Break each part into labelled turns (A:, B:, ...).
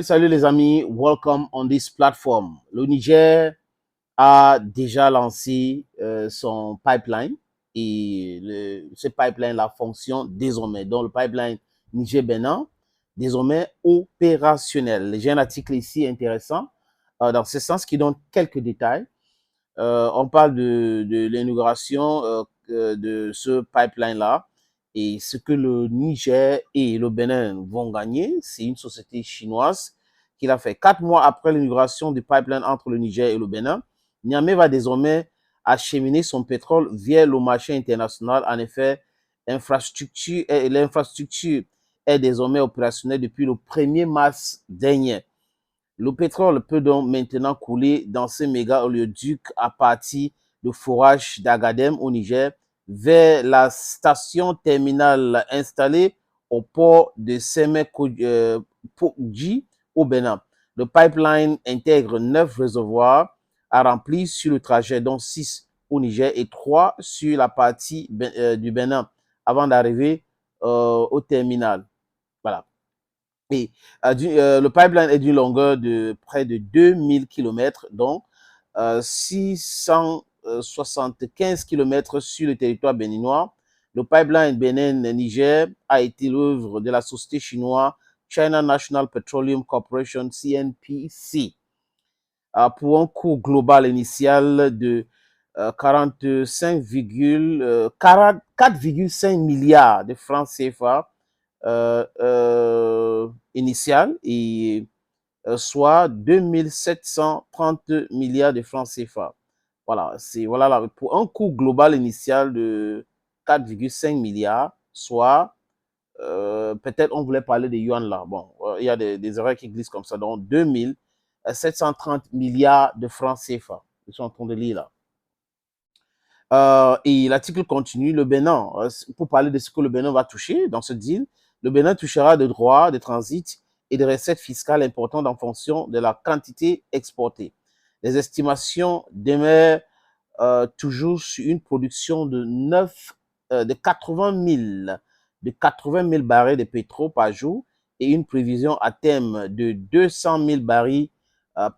A: Salut les amis, welcome on this platform. Le Niger a déjà lancé son pipeline et ce pipeline-là fonctionne désormais. Donc le pipeline Niger-Bénin, désormais opérationnel. J'ai un article ici intéressant dans ce sens qui donne quelques détails. On parle de l'inauguration de ce pipeline-là et ce que le Niger et le Bénin vont gagner. C'est une société chinoise qui l'a fait 4 mois après l'inauguration du pipeline entre le Niger et le Bénin. Niamey va désormais acheminer son pétrole via le marché international. En effet, l'infrastructure est désormais opérationnelle depuis le 1er mars dernier. Le pétrole peut donc maintenant couler dans ce méga oléoduc à partir du forage d'Agadem au Niger vers la station terminale installée au port de Semekodji au Bénin. Le pipeline intègre 9 réservoirs à remplir sur le trajet, dont 6 au Niger et 3 sur la partie du Bénin avant d'arriver au terminal. Voilà. Et le pipeline est d'une longueur de près de 2000 km, donc 675 km sur le territoire béninois. Le pipeline Bénin-Niger a été l'œuvre de la société chinoise China National Petroleum Corporation, CNPC, pour un coût global initial de 4,5 milliards de francs CFA initial et soit 2730 milliards de francs CFA. Voilà, c'est voilà là, pour un coût global initial de 4,5 milliards, soit peut-être on voulait parler des yuan là. Bon, il y a des erreurs qui glissent comme ça. Donc 2730 milliards de francs CFA. Ils sont en train de lire là. Et l'article continue, le Bénin, pour parler de ce que le Bénin va toucher dans ce deal, le Bénin touchera des droits de transit et des recettes fiscales importantes en fonction de la quantité exportée. Les estimations demeurent toujours sur une production de 80 000 barils de pétrole par jour et une prévision à terme de 200 000 barils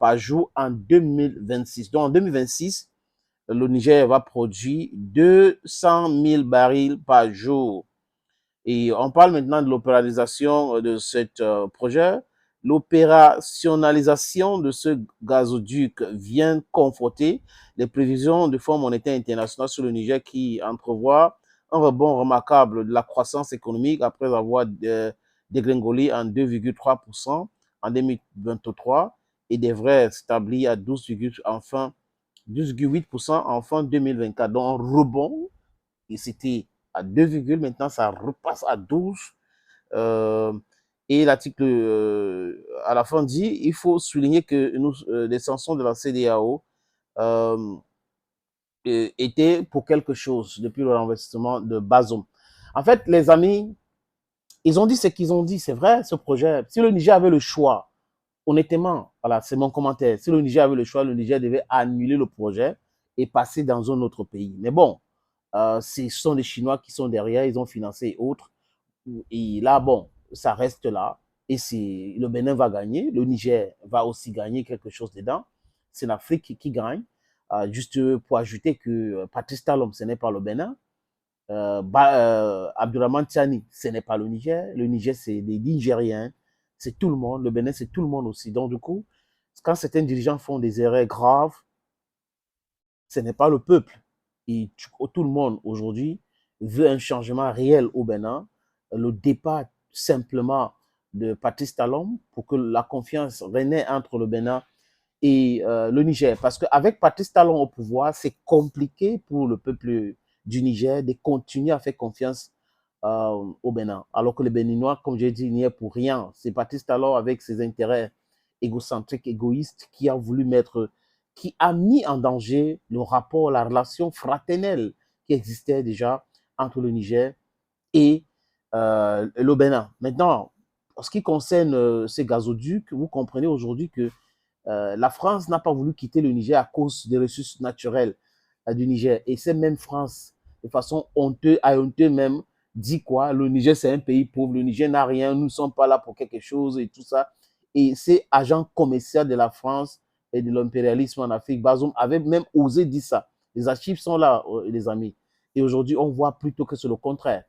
A: par jour en 2026. Donc en 2026, le Niger va produire 200 000 barils par jour. Et on parle maintenant de l'opéralisation de ce projet. L'opérationnalisation de ce gazoduc vient conforter les prévisions du Fonds monétaire international sur le Niger qui entrevoit un rebond remarquable de la croissance économique après avoir dégringolé en 2,3% en 2023 et devrait s'établir à 12,8% en fin 2024. Donc, un rebond, et c'était à 2, maintenant ça repasse à 12. Et l'article à la fin dit, il faut souligner que les sanctions de la CEDEAO étaient pour quelque chose depuis le renversement de Bazoum. En fait, les amis, ils ont dit ce qu'ils ont dit, c'est vrai, ce projet. Si le Niger avait le choix, honnêtement, voilà, c'est mon commentaire. Si le Niger avait le choix, le Niger devait annuler le projet et passer dans un autre pays. Mais bon, ce sont les Chinois qui sont derrière, ils ont financé et autres. Et là, bon, ça reste là. Et le Bénin va gagner, le Niger va aussi gagner quelque chose dedans. C'est l'Afrique qui gagne. Juste pour ajouter que Patrice Talon, ce n'est pas le Bénin. Abdurrahman Tiani, ce n'est pas le Niger. Le Niger, c'est des Nigériens. C'est tout le monde. Le Bénin, c'est tout le monde aussi. Donc, du coup, quand certains dirigeants font des erreurs graves, ce n'est pas le peuple. Et tout le monde aujourd'hui veut un changement réel au Bénin. Le départ simplement de Patrice Talon pour que la confiance renaît entre le Bénin et le Niger. Parce qu'avec Patrice Talon au pouvoir, c'est compliqué pour le peuple du Niger de continuer à faire confiance au Bénin. Alors que le Béninois, comme j'ai dit, il n'y est pour rien. C'est Patrice Talon avec ses intérêts égocentriques, égoïstes, qui a mis en danger le rapport, la relation fraternelle qui existait déjà entre le Niger et le Bénin. Maintenant, en ce qui concerne ces gazoducs, vous comprenez aujourd'hui que la France n'a pas voulu quitter le Niger à cause des ressources naturelles du Niger. Et cette même France, de façon honteuse, même, dit quoi? Le Niger, c'est un pays pauvre, le Niger n'a rien, nous ne sommes pas là pour quelque chose et tout ça. Et c'est agent commercial de la France et de l'impérialisme en Afrique. Bazoum avait même osé dire ça. Les archives sont là, les amis. Et aujourd'hui, on voit plutôt que c'est le contraire.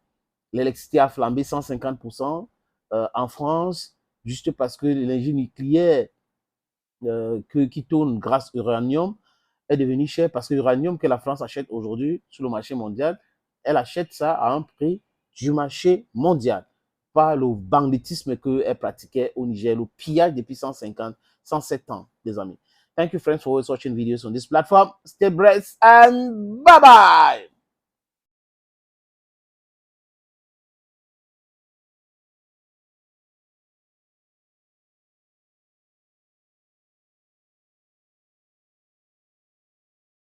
A: L'électricité a flambé 150% en France, juste parce que l'énergie nucléaire qui tourne grâce à l'uranium est devenu cher, parce que l'uranium que la France achète aujourd'hui sur le marché mondial, elle achète ça à un prix du marché mondial, pas le banditisme qu'elle pratiquait au Niger, le pillage depuis 150, 107 ans, les amis. Thank you, friends, for watching videos on this platform. Stay blessed and bye-bye.